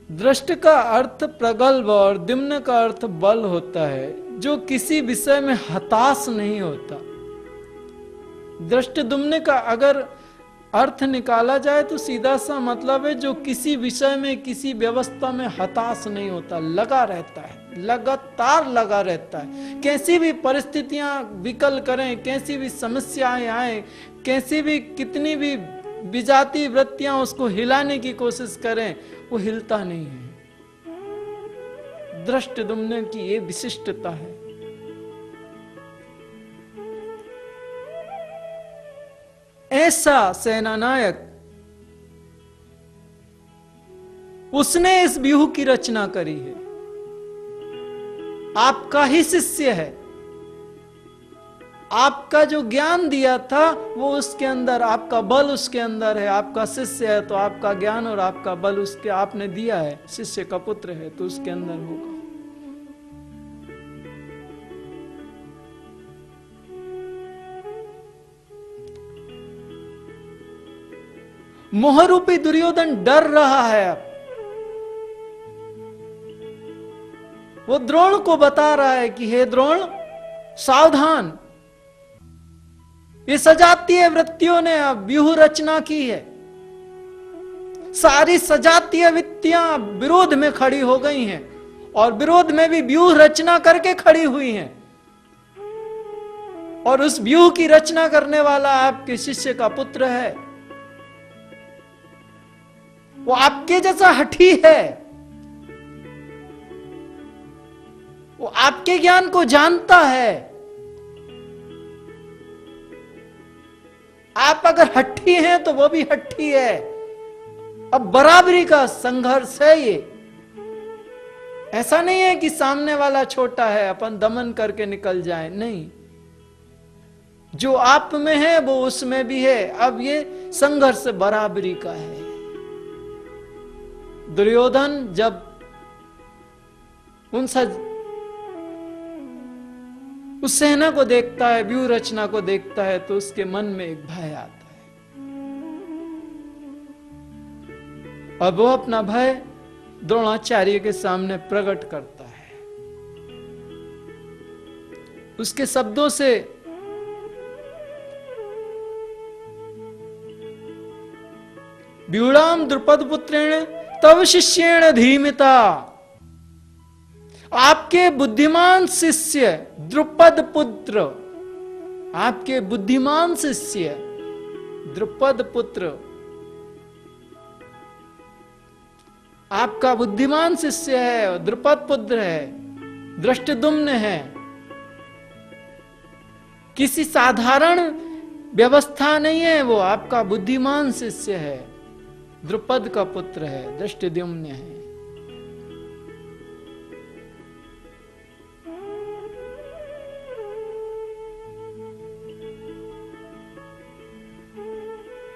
दृष्ट का अर्थ प्रगल्भ और दिम्न का अर्थ बल होता है, जो किसी विषय में हताश नहीं होता। दृष्ट दुम्न का अगर अर्थ निकाला जाए तो सीधा सा मतलब है जो किसी विषय में, किसी व्यवस्था में हताश नहीं होता, लगा रहता है, लगातार लगा रहता है। कैसी भी परिस्थितियां विकल करें, कैसी भी समस्याएं आए, कैसी भी कितनी भी विजाती वृत्तियां उसको हिलाने की कोशिश करें, वो हिलता नहीं है। दृष्ट दुम्न की ये विशिष्टता है। ऐसा सेनानायक, उसने इस व्यूह की रचना करी है। आपका ही शिष्य है, आपका जो ज्ञान दिया था वो उसके अंदर, आपका बल उसके अंदर है। आपका शिष्य है तो आपका ज्ञान और आपका बल उसके आपने दिया है, शिष्य का पुत्र है तो उसके अंदर होगा। मोहरूपी दुर्योधन डर रहा है। अब वो द्रोण को बता रहा है कि हे द्रोण, सावधान, ये सजातीय वृत्तियों ने अब व्यूह रचना की है। सारी सजातीय वृत्तियां विरोध में खड़ी हो गई हैं और विरोध में भी व्यूह रचना करके खड़ी हुई हैं। और उस व्यूह की रचना करने वाला आपके शिष्य का पुत्र है। वो आपके जैसा हठी है, वो आपके ज्ञान को जानता है। आप अगर हट्टी हैं तो वो भी हट्टी है। अब बराबरी का संघर्ष है ये। ऐसा नहीं है कि सामने वाला छोटा है अपन दमन करके निकल जाए, नहीं, जो आप में है वो उसमें भी है। अब ये संघर्ष बराबरी का है। दुर्योधन जब उस सेना को देखता है, व्यूह रचना को देखता है, तो उसके मन में एक भय आता है। और वो अपना भय द्रोणाचार्य के सामने प्रकट करता है। उसके शब्दों से व्यूढ़ाम द्रुपद पुत्रेण तव शिष्येण धीमिता, आपके बुद्धिमान शिष्य द्रुपद पुत्र, आपके बुद्धिमान शिष्य द्रुपद पुत्र, आपका बुद्धिमान शिष्य है, द्रुपद पुत्र है, दृष्टद्युम्न है। किसी साधारण व्यवस्था नहीं है, वो आपका बुद्धिमान शिष्य है, द्रुपद का पुत्र है, दृष्टद्युम्न है।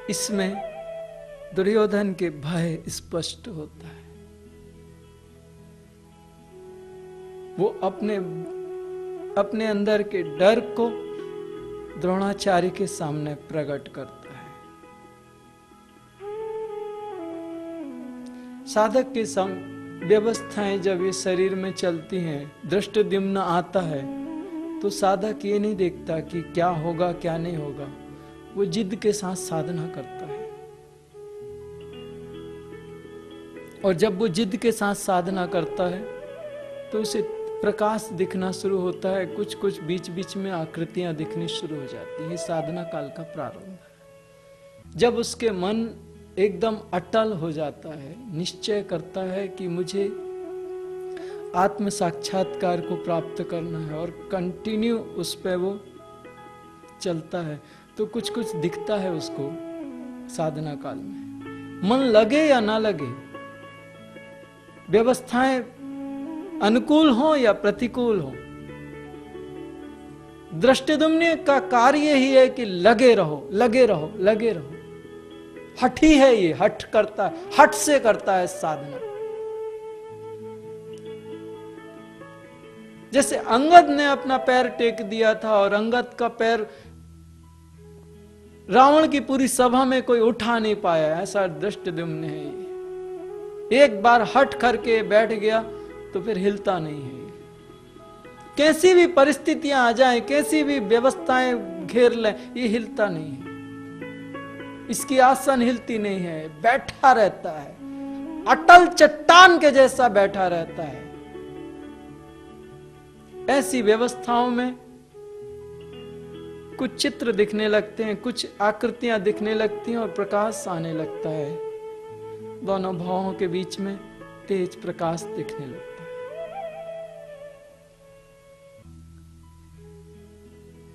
इसमें दुर्योधन के भय स्पष्ट होता है। वो अपने अंदर के डर को द्रोणाचार्य के सामने प्रकट करता है। साधक के संग व्यवस्थाएं जब ये शरीर में चलती हैं, दृष्टद्युम्न आता है तो साधक ये नहीं देखता कि क्या होगा क्या नहीं होगा, वो जिद के साथ साधना करता है। और जब वो जिद के साथ साधना करता है तो उसे प्रकाश दिखना शुरू होता है, कुछ कुछ बीच बीच में आकृतियां दिखनी शुरू हो जाती हैं। साधना काल का प्रारंभ है। जब उसके मन एकदम अटल हो जाता है, निश्चय करता है कि मुझे आत्म साक्षात्कार को प्राप्त करना है और कंटिन्यू उस पे वो चलता है, तो कुछ कुछ दिखता है उसको साधना काल में। मन लगे या ना लगे, व्यवस्थाएं अनुकूल हो या प्रतिकूल हो, दृष्टद्युम्न का कार्य ही है कि लगे रहो, लगे रहो, लगे रहो। हठी है ये, हठ करता है, हठ से करता है साधना। जैसे अंगद ने अपना पैर टेक दिया था और अंगद का पैर रावण की पूरी सभा में कोई उठा नहीं पाया, ऐसा दृष्टद्युम्न है ये। एक बार हट करके बैठ गया तो फिर हिलता नहीं है। कैसी भी परिस्थितियां आ जाएं, कैसी भी व्यवस्थाएं घेर लें, ये हिलता नहीं है। इसकी आसन हिलती नहीं है, बैठा रहता है, अटल चट्टान के जैसा बैठा रहता है। ऐसी व्यवस्थाओं में कुछ चित्र दिखने लगते हैं, कुछ आकृतियां दिखने लगती हैं और प्रकाश आने लगता है। दोनों भावों के बीच में तेज प्रकाश दिखने लगता है।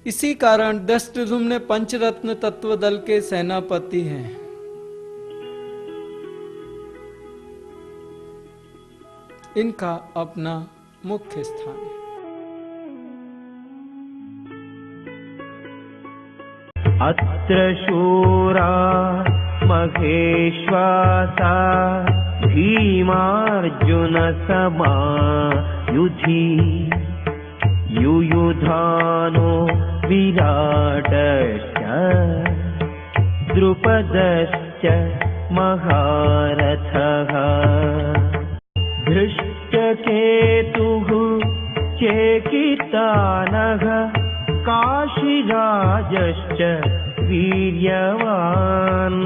इसी कारण दृष्टद्युम्न पंचरत्न तत्व दल के सेनापति हैं। इनका अपना मुख्य स्थान है। अत्र शूरा महेश्वासा भीमार्जुन समायुधि युयुधानो विराटश्च द्रुपदश्च महारथः धृष्टकेतुः चेकितानः काशीराजश्च वीर्यवान्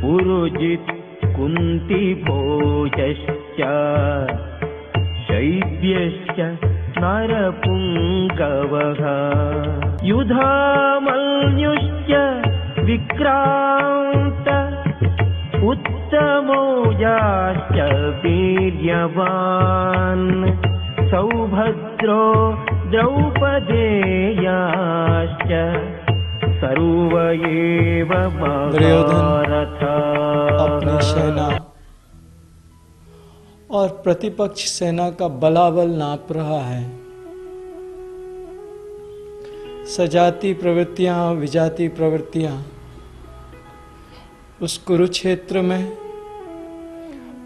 पुरुजित् कुन्तिभोजश्च शैब्यश्च नरपुङ्गवः युधामन्युश्च विक्रान्त उत्तमौजाश्च वीर्यवान् सौभद्रो द्रौपदेयाश्च सर्व एव महारथाः। अपनी सेना और प्रतिपक्ष सेना का बलाबल नाप रहा है। सजाती प्रवृत्तियां, विजाती प्रवृत्तियां उस कुरुक्षेत्र में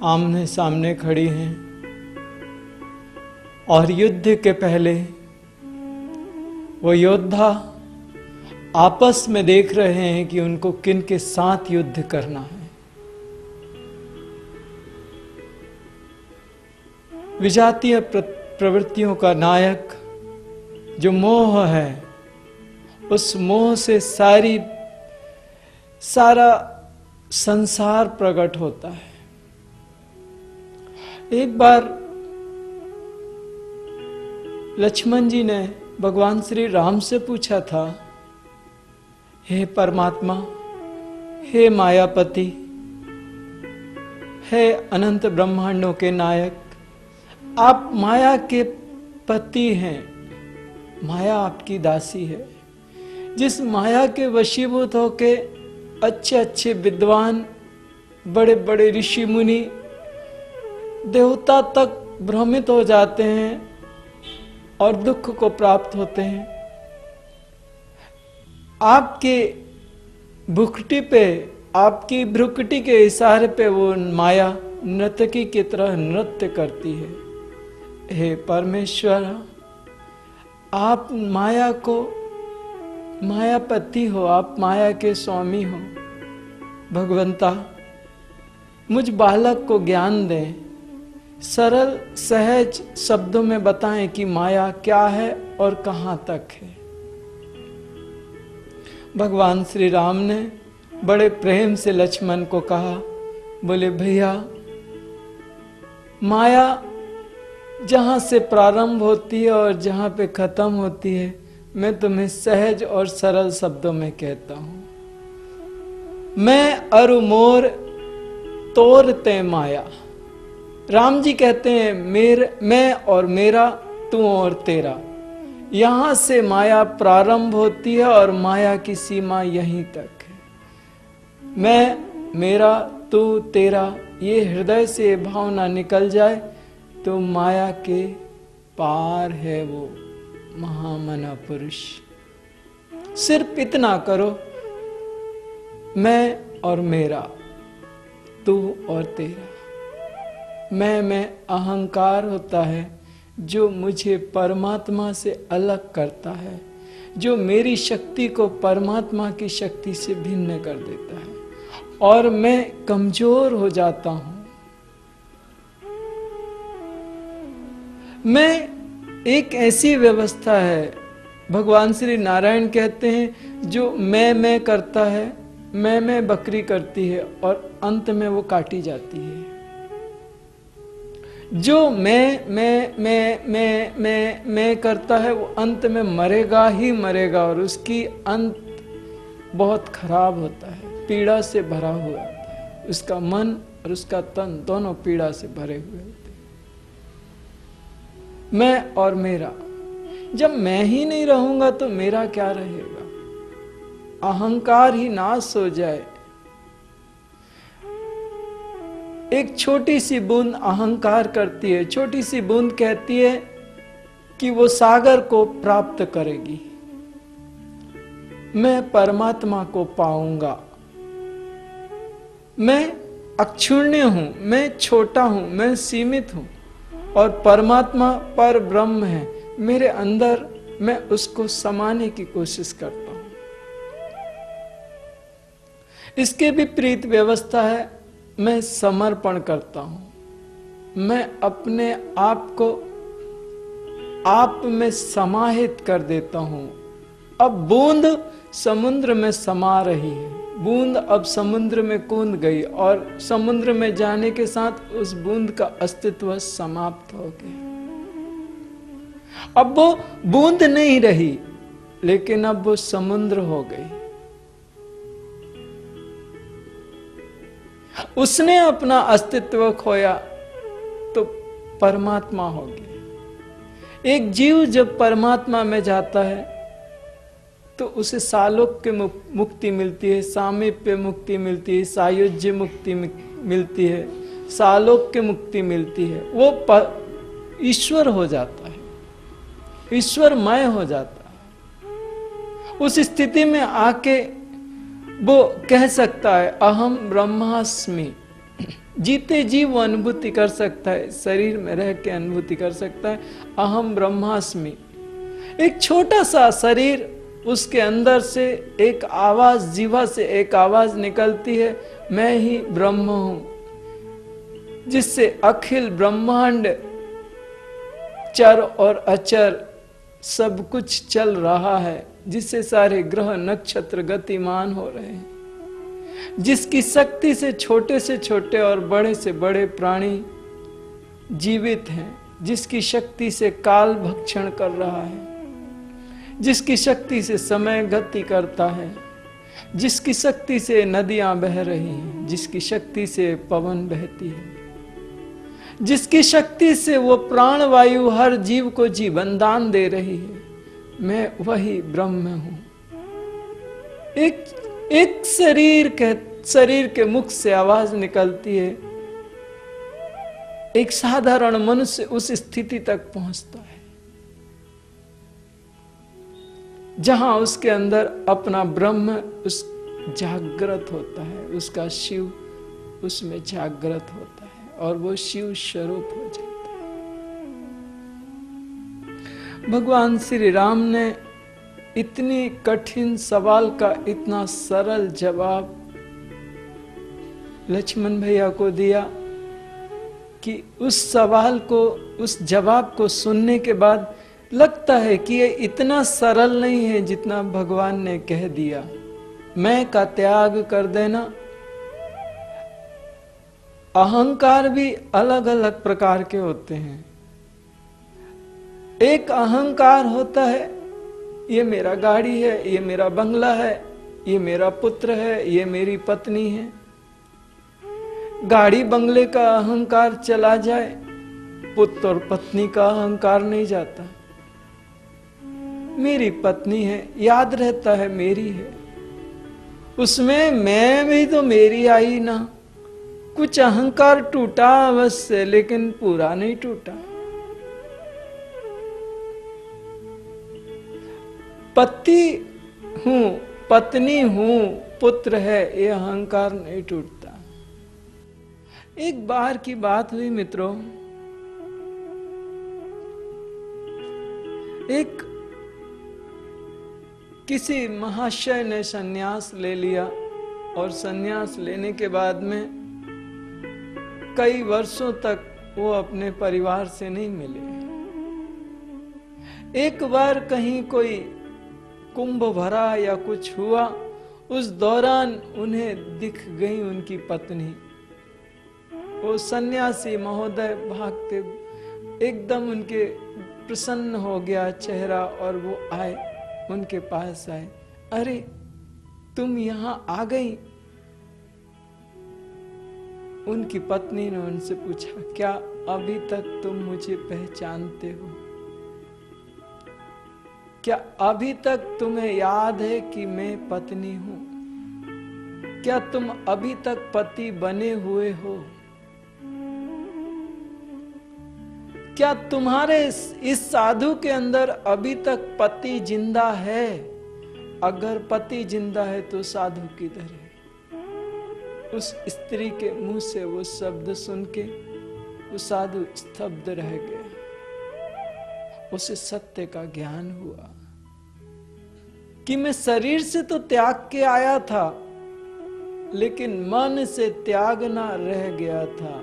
आमने सामने खड़ी हैं और युद्ध के पहले वो योद्धा आपस में देख रहे हैं कि उनको किन के साथ युद्ध करना है। विजातीय प्रवृत्तियों का नायक जो मोह है, उस मोह से सारा संसार प्रकट होता है। एक बार लक्ष्मण जी ने भगवान श्री राम से पूछा था, हे परमात्मा, हे मायापति, हे अनंत ब्रह्मांडों के नायक, आप माया के पति हैं, माया आपकी दासी है। जिस माया के वशीभूत होके अच्छे अच्छे विद्वान, बड़े बड़े ऋषि मुनि, देवता तक भ्रमित हो जाते हैं और दुख को प्राप्त होते हैं, आपके भुखटी पे, आपकी भ्रुकुटी के इशारे पे वो माया नर्तकी की तरह नृत्य करती है। हे परमेश्वर, आप माया को मायापति हो, आप माया के स्वामी हो। भगवंता, मुझ बालक को ज्ञान दें, सरल सहज शब्दों में बताएं कि माया क्या है और कहां तक है। भगवान श्री राम ने बड़े प्रेम से लक्ष्मण को कहा, बोले भैया, माया जहां से प्रारंभ होती है और जहां पे खत्म होती है, मैं तुम्हें सहज और सरल शब्दों में कहता हूं। मैं अरु मोर तोरते माया। राम जी कहते हैं, मैं और मेरा, तू और तेरा। यहां से माया प्रारंभ होती है और माया की सीमा यहीं तक है। मैं, मेरा, तू, तेरा, ये हृदय से भावना निकल जाए तो माया के पार है वो महामना पुरुष। सिर्फ इतना करो, मैं और मेरा, तू और तेरा। मैं अहंकार होता है जो मुझे परमात्मा से अलग करता है, जो मेरी शक्ति को परमात्मा की शक्ति से भिन्न कर देता है, और मैं कमजोर हो जाता हूं। मैं एक ऐसी व्यवस्था है, भगवान श्री नारायण कहते हैं, जो मैं करता है, मैं बकरी करती है और अंत में वो काटी जाती है। जो मैं करता है वो अंत में मरेगा ही मरेगा और उसकी अंत बहुत खराब होता है, पीड़ा से भरा हुआ होता है। उसका मन और उसका तन दोनों पीड़ा से भरे हुए होते हैं। मैं और मेरा, जब मैं ही नहीं रहूंगा तो मेरा क्या रहेगा? अहंकार ही नाश हो जाए। एक छोटी सी बूंद अहंकार करती है, छोटी सी बूंद कहती है कि वो सागर को प्राप्त करेगी, मैं परमात्मा को पाऊंगा, मैं अक्षुण्य हूं, मैं छोटा हूं, मैं सीमित हूं और परमात्मा पर ब्रह्म है मेरे अंदर, मैं उसको समाने की कोशिश करता हूं। इसके विपरीत व्यवस्था है, मैं समर्पण करता हूं, मैं अपने आप को आप में समाहित कर देता हूं। अब बूंद समुद्र में समा रही है, बूंद अब समुद्र में कूद गई और समुद्र में जाने के साथ उस बूंद का अस्तित्व समाप्त हो गया। अब वो बूंद नहीं रही, लेकिन अब वो समुद्र हो गई। उसने अपना अस्तित्व खोया तो परमात्मा हो गया। एक जीव जब परमात्मा में जाता है तो उसे सालोक्य मुक्ति मिलती है, सामीप्य मुक्ति मिलती है, सायुज्य मुक्ति मिलती है, सालोक्य मुक्ति मिलती है। वो ईश्वर हो जाता है, ईश्वरमय हो जाता है। उस स्थिति में आके वो कह सकता है अहम ब्रह्मास्मि। जीते जी वो अनुभूति कर सकता है, शरीर में रह के अनुभूति कर सकता है अहम ब्रह्मास्मि। एक छोटा सा शरीर, उसके अंदर से एक आवाज, जीवा से एक आवाज निकलती है, मैं ही ब्रह्म हूं, जिससे अखिल ब्रह्मांड चर और अचर सब कुछ चल रहा है, जिससे सारे ग्रह नक्षत्र गतिमान हो रहे हैं, जिसकी शक्ति से छोटे और बड़े से बड़े प्राणी जीवित हैं, जिसकी शक्ति से काल भक्षण कर रहा है, जिसकी शक्ति से समय गति करता है, जिसकी शक्ति से नदियां बह रही हैं, जिसकी शक्ति से पवन बहती है, जिसकी शक्ति से वो प्राण वायु हर जीव को जीवन दान दे रही है, मैं वही ब्रह्म हूं। एक शरीर के मुख से आवाज निकलती है, एक साधारण मनुष्य उस स्थिति तक पहुंचता है जहां उसके अंदर अपना ब्रह्म उस जागृत होता है, उसका शिव उसमें जागृत होता है और वो शिव स्वरूप हो जाता है। भगवान श्री राम ने इतनी कठिन सवाल का इतना सरल जवाब लक्ष्मण भैया को दिया कि उस सवाल को, उस जवाब को सुनने के बाद लगता है कि ये इतना सरल नहीं है जितना भगवान ने कह दिया। मैं का त्याग कर देना। अहंकार भी अलग अलग प्रकार के होते हैं। एक अहंकार होता है, ये मेरा गाड़ी है, ये मेरा बंगला है, ये मेरा पुत्र है, ये मेरी पत्नी है। गाड़ी बंगले का अहंकार चला जाए, पुत्र और पत्नी का अहंकार नहीं जाता। मेरी पत्नी है, याद रहता है मेरी है, उसमें मैं भी तो मेरी आई ना। कुछ अहंकार टूटा अवश्य, लेकिन पूरा नहीं टूटा। पति हूं, पत्नी हूं, पुत्र है, ये अहंकार नहीं टूटता। एक बार की बात हुई मित्रों, एक किसी महाशय ने सन्यास ले लिया और सन्यास लेने के बाद में कई वर्षों तक वो अपने परिवार से नहीं मिले। एक बार कहीं कोई कुंभ भरा या कुछ हुआ, उस दौरान उन्हें दिख गई उनकी पत्नी। वो सन्यासी महोदय भागते एकदम उनके प्रसन्न हो गया चेहरा और वो आए, उनके पास आए। अरे तुम यहां आ गई? उनकी पत्नी ने उनसे पूछा, क्या अभी तक तुम मुझे पहचानते हो? क्या अभी तक तुम्हें याद है कि मैं पत्नी हूं? क्या तुम अभी तक पति बने हुए हो? क्या तुम्हारे इस साधु के अंदर अभी तक पति जिंदा है? अगर पति जिंदा है तो साधु किधर है? उस स्त्री के मुंह से वो शब्द सुन के वो साधु स्तब्ध रह गया। उसे सत्य का ज्ञान हुआ कि मैं शरीर से तो त्याग के आया था, लेकिन मन से त्यागना रह गया था।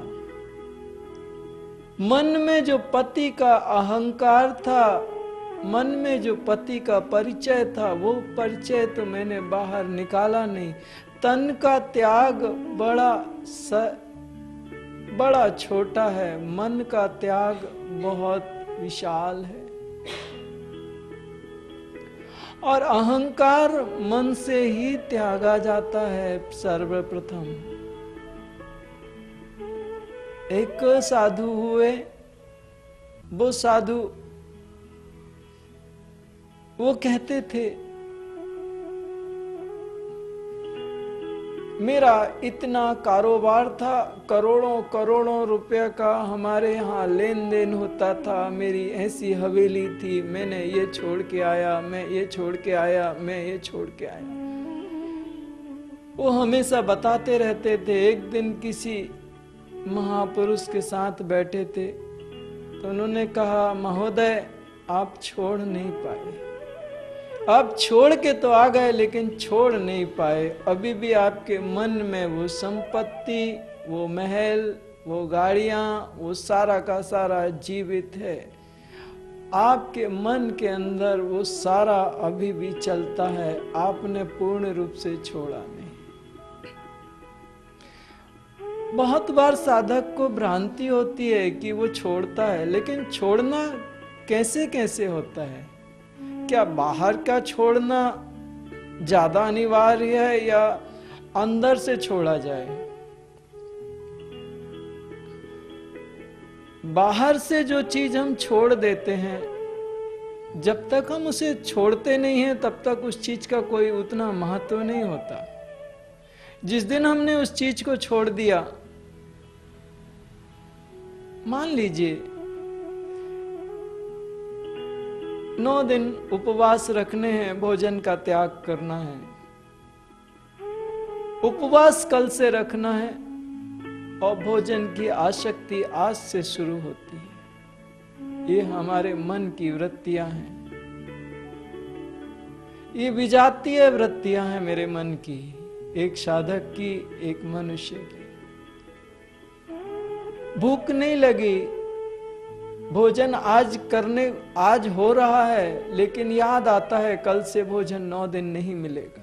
मन में जो पति का अहंकार था, मन में जो पति का परिचय था, वो परिचय तो मैंने बाहर निकाला नहीं। तन का त्याग बड़ा छोटा है, मन का त्याग बहुत विशाल है। और अहंकार मन से ही त्यागा जाता है सर्वप्रथम। एक साधु हुए, वो साधु वो कहते थे, मेरा इतना कारोबार था, करोड़ों करोड़ों रुपए का हमारे यहाँ लेन देन होता था, मेरी ऐसी हवेली थी, मैंने ये छोड़ के आया, मैं ये छोड़ के आया, मैं ये छोड़ के आया। वो हमेशा बताते रहते थे। एक दिन किसी महापुरुष के साथ बैठे थे तो उन्होंने कहा, महोदय आप छोड़ नहीं पाए, आप छोड़ के तो आ गए लेकिन छोड़ नहीं पाए। अभी भी आपके मन में वो संपत्ति, वो महल, वो गाड़ियां, वो सारा का सारा जीवित है। आपके मन के अंदर वो सारा अभी भी चलता है, आपने पूर्ण रूप से छोड़ा नहीं। बहुत बार साधक को भ्रांति होती है कि वो छोड़ता है, लेकिन छोड़ना कैसे कैसे होता है? क्या बाहर का छोड़ना ज्यादा अनिवार्य है या अंदर से छोड़ा जाए? बाहर से जो चीज हम छोड़ देते हैं, जब तक हम उसे छोड़ते नहीं हैं तब तक उस चीज का कोई उतना महत्व नहीं होता। जिस दिन हमने उस चीज को छोड़ दिया, मान लीजिए 9 दिन उपवास रखने हैं, भोजन का त्याग करना है, उपवास कल से रखना है और भोजन की आसक्ति आज से शुरू होती है। ये हमारे मन की वृत्तियां हैं, ये विजातीय वृत्तियां हैं मेरे मन की, एक साधक की, एक मनुष्य की। भूख नहीं लगी, भोजन आज हो रहा है, लेकिन याद आता है कल से भोजन 9 दिन नहीं मिलेगा।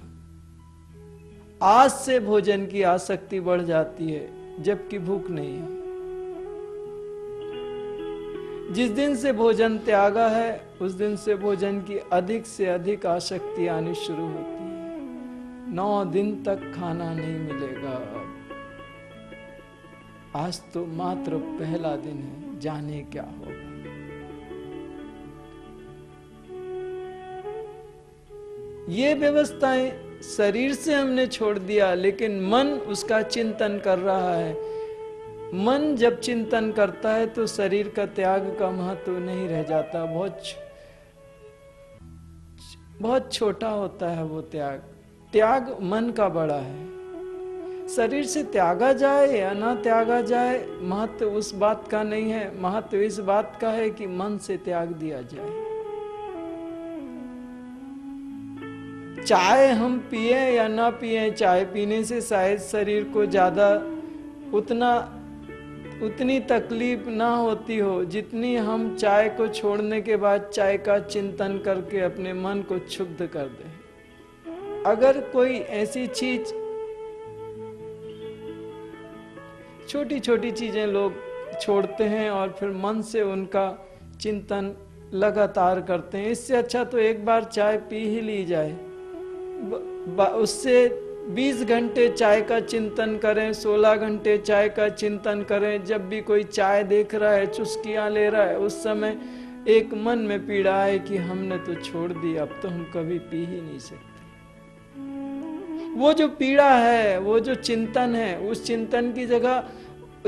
आज से भोजन की आसक्ति बढ़ जाती है, जबकि भूख नहीं है। जिस दिन से भोजन त्यागा है, उस दिन से भोजन की अधिक से अधिक आसक्ति आनी शुरू होती है। 9 दिन तक खाना नहीं मिलेगा। आज तो मात्र पहला दिन है, जाने क्या होगा। ये व्यवस्थाएं शरीर से हमने छोड़ दिया, लेकिन मन उसका चिंतन कर रहा है। मन जब चिंतन करता है तो शरीर का त्याग का महत्व नहीं रह जाता, बहुत छोटा होता है वो त्याग। त्याग मन का बड़ा है। शरीर से त्यागा जाए या ना त्यागा जाए, महत्व उस बात का नहीं है, महत्व इस बात का है कि मन से त्याग दिया जाए। चाय हम पिए या ना पिए, चाय पीने से शायद शरीर को ज्यादा उतनी तकलीफ ना होती हो जितनी हम चाय को छोड़ने के बाद चाय का चिंतन करके अपने मन को क्षुब्ध कर दें। अगर कोई ऐसी चीज, छोटी छोटी चीजें लोग छोड़ते हैं और फिर मन से उनका चिंतन लगातार करते हैं, इससे अच्छा तो एक बार चाय पी ही ली जाए। उससे 20 घंटे चाय का चिंतन करें, 16 घंटे चाय का चिंतन करें। जब भी कोई चाय देख रहा है, चुस्कियां ले रहा है, उस समय एक मन में पीड़ा है कि हमने तो छोड़ दी, अब तो हम कभी पी ही नहीं सकते। वो जो पीड़ा है, वो जो चिंतन है, उस चिंतन की जगह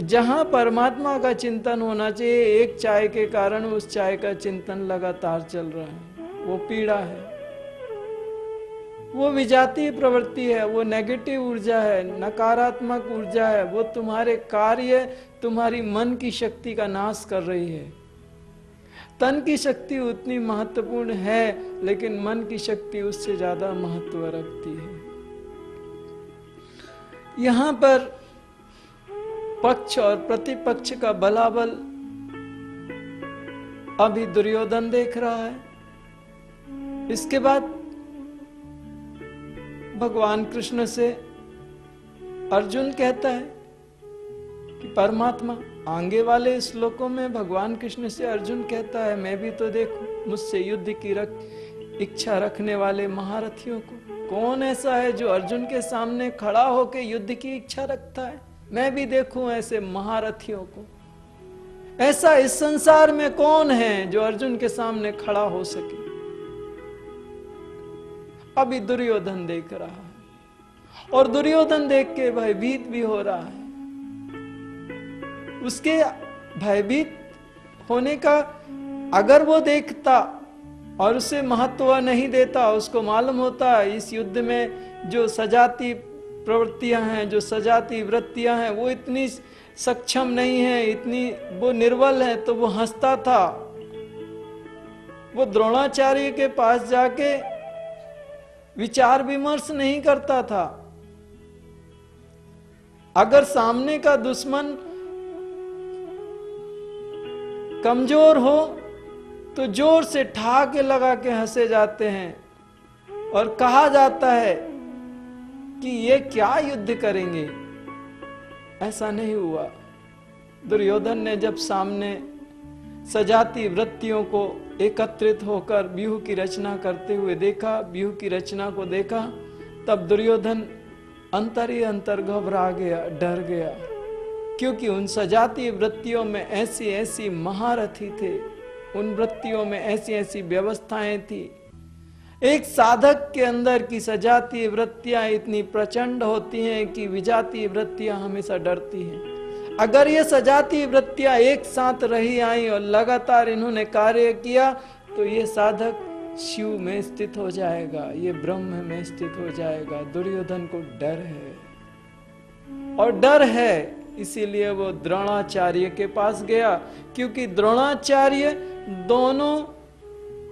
जहां परमात्मा का चिंतन होना चाहिए, एक चाय के कारण उस चाय का चिंतन लगातार चल रहा है, वो पीड़ा है, वो विजातीय प्रवृत्ति है, वो नेगेटिव ऊर्जा है, नकारात्मक ऊर्जा है, वो तुम्हारे कार्य, तुम्हारी मन की शक्ति का नाश कर रही है। तन की शक्ति उतनी महत्वपूर्ण है, लेकिन मन की शक्ति उससे ज्यादा महत्व रखती है। यहां पर पक्ष और प्रतिपक्ष का बलाबल अभी दुर्योधन देख रहा है। इसके बाद भगवान कृष्ण से अर्जुन कहता है कि परमात्मा, आगे वाले श्लोकों में भगवान कृष्ण से अर्जुन कहता है, मैं भी तो देखूं मुझसे युद्ध की इच्छा रखने वाले महारथियों को। कौन ऐसा है जो अर्जुन के सामने खड़ा होकर युद्ध की इच्छा रखता है? मैं भी देखूं ऐसे महारथियों को। ऐसा इस संसार में कौन है जो अर्जुन के सामने खड़ा हो सके? अभी दुर्योधन देख रहा है, और दुर्योधन देख के भयभीत भी हो रहा है। उसके भयभीत होने का, अगर वो देखता और उसे महत्व नहीं देता, उसको मालूम होता इस युद्ध में जो सजाती प्रवृत्तियां हैं, जो सजाती वृत्तियां हैं, वो इतनी सक्षम नहीं है, इतनी वो निर्बल है, तो वो हंसता था। वो द्रोणाचार्य के पास जाके विचार विमर्श नहीं करता था। अगर सामने का दुश्मन कमजोर हो तो जोर से ठहाके लगा के हंसे जाते हैं और कहा जाता है कि ये क्या युद्ध करेंगे। ऐसा नहीं हुआ। दुर्योधन ने जब सामने सजाती वृत्तियों को एकत्रित होकर व्यूह की रचना करते हुए देखा, व्यूह की रचना को देखा, तब दुर्योधन अंतर ही अंतर घबरा गया, डर गया, क्योंकि उन सजाती वृत्तियों में ऐसी ऐसी महारथी थे, उन वृत्तियों में ऐसी ऐसी व्यवस्थाएं थी। एक साधक के अंदर की सजाती वृत्तियां इतनी प्रचंड होती हैं कि विजाती वृत्तियां हमेशा डरती हैं। अगर ये सजाती वृत्तियां एक साथ रही आई और लगातार इन्होंने कार्य किया तो ये साधक शिव में स्थित हो जाएगा, ये ब्रह्म में स्थित हो जाएगा। दुर्योधन को डर है, और डर है इसीलिए वो द्रोणाचार्य के पास गया, क्योंकि द्रोणाचार्य दोनों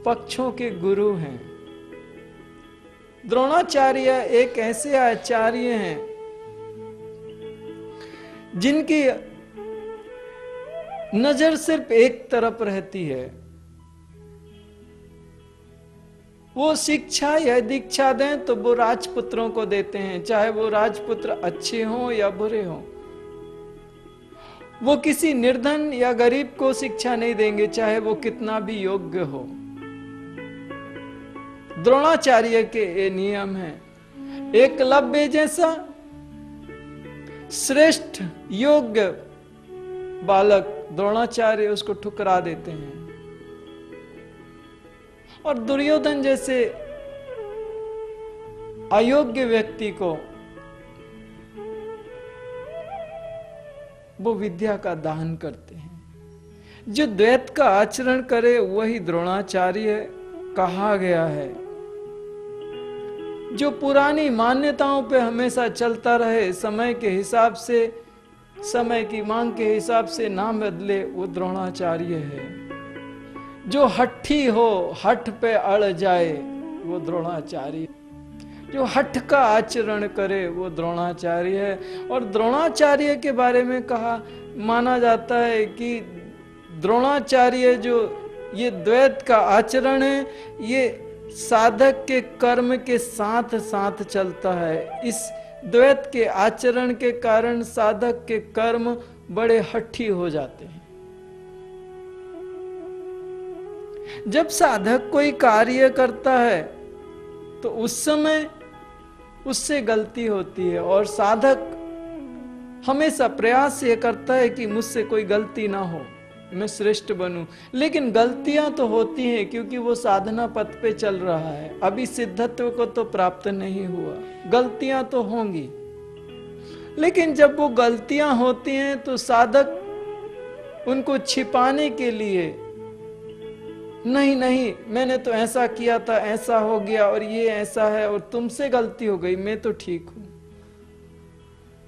पक्षों के गुरु हैं। द्रोणाचार्य एक ऐसे आचार्य हैं जिनकी नजर सिर्फ एक तरफ रहती है। वो शिक्षा या दीक्षा दें तो वो राजपुत्रों को देते हैं, चाहे वो राजपुत्र अच्छे हों या बुरे हों। वो किसी निर्धन या गरीब को शिक्षा नहीं देंगे, चाहे वो कितना भी योग्य हो। द्रोणाचार्य के ये नियम हैं। एकलव्य जैसा श्रेष्ठ योग्य बालक द्रोणाचार्य उसको ठुकरा देते हैं, और दुर्योधन जैसे अयोग्य व्यक्ति को वो विद्या का दान करते हैं। जो द्वैत का आचरण करे वही द्रोणाचार्य कहा गया है। जो पुरानी मान्यताओं पे हमेशा चलता रहे, समय के हिसाब से, समय की मांग के हिसाब से ना बदले, वो द्रोणाचार्य है। जो हठी हो, हठ पे अड़ जाए, वो द्रोणाचार्य। जो हठ का आचरण करे वो द्रोणाचार्य है। और द्रोणाचार्य के बारे में कहा माना जाता है कि द्रोणाचार्य जो ये द्वैत का आचरण है, ये साधक के कर्म के साथ साथ चलता है। इस द्वैत के आचरण के कारण साधक के कर्म बड़े हठी हो जाते हैं। जब साधक कोई कार्य करता है तो उस समय उससे गलती होती है, और साधक हमेशा प्रयास ये करता है कि मुझसे कोई गलती ना हो, मैं श्रेष्ठ बनूं। लेकिन गलतियां तो होती हैं, क्योंकि वो साधना पथ पे चल रहा है, अभी सिद्धत्व को तो प्राप्त नहीं हुआ, गलतियां तो होंगी। लेकिन जब वो गलतियां होती हैं तो साधक उनको छिपाने के लिए, नहीं नहीं मैंने तो ऐसा किया था, ऐसा हो गया, और ये ऐसा है, और तुमसे गलती हो गई, मैं तो ठीक हूं।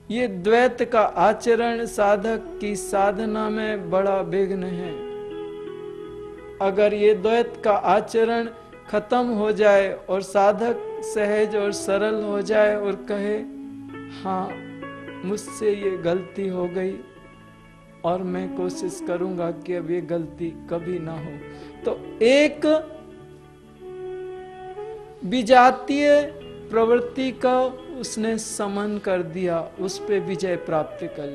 ये द्वैत का आचरण साधक की साधना में बड़ा विघ्न है। अगर ये द्वैत का आचरण खत्म हो जाए और साधक सहज और सरल हो जाए और कहे हाँ मुझसे ये गलती हो गई और मैं कोशिश करूंगा कि अब ये गलती कभी ना हो, तो एक विजातीय प्रवृत्ति का उसने समन कर दिया, उस पे विजय प्राप्त कर ली।